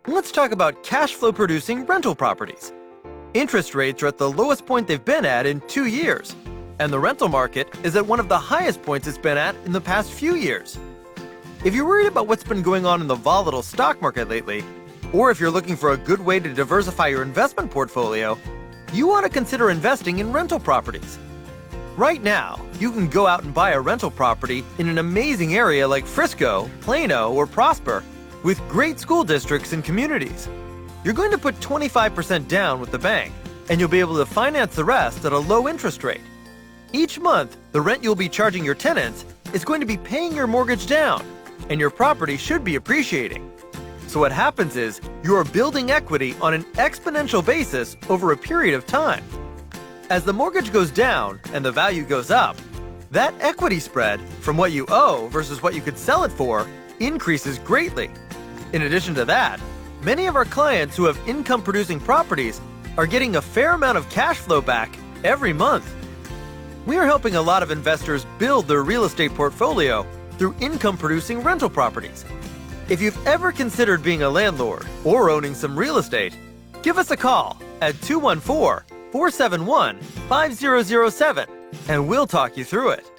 Let's talk about cash flow producing rental properties. Interest rates are at the lowest point they've been at in 2 years, and the rental market is at one of the highest points it's been at in the past few years. If you're worried about what's been going on in the volatile stock market lately, or if you're looking for a good way to diversify your investment portfolio, you want to consider investing in rental properties. Right now, you can go out and buy a rental property in an amazing area like Frisco, Plano, or Prosper, with great school districts and communities. You're going to put 25% down with the bank, and you'll be able to finance the rest at a low interest rate. Each month, the rent you'll be charging your tenants is going to be paying your mortgage down, and your property should be appreciating. So what happens is, you are building equity on an exponential basis over a period of time. As the mortgage goes down and the value goes up, that equity spread from what you owe versus what you could sell it for increases greatly. In addition to that, many of our clients who have income-producing properties are getting a fair amount of cash flow back every month. We are helping a lot of investors build their real estate portfolio through income-producing rental properties. If you've ever considered being a landlord or owning some real estate, give us a call at 214-471-5007 and we'll talk you through it.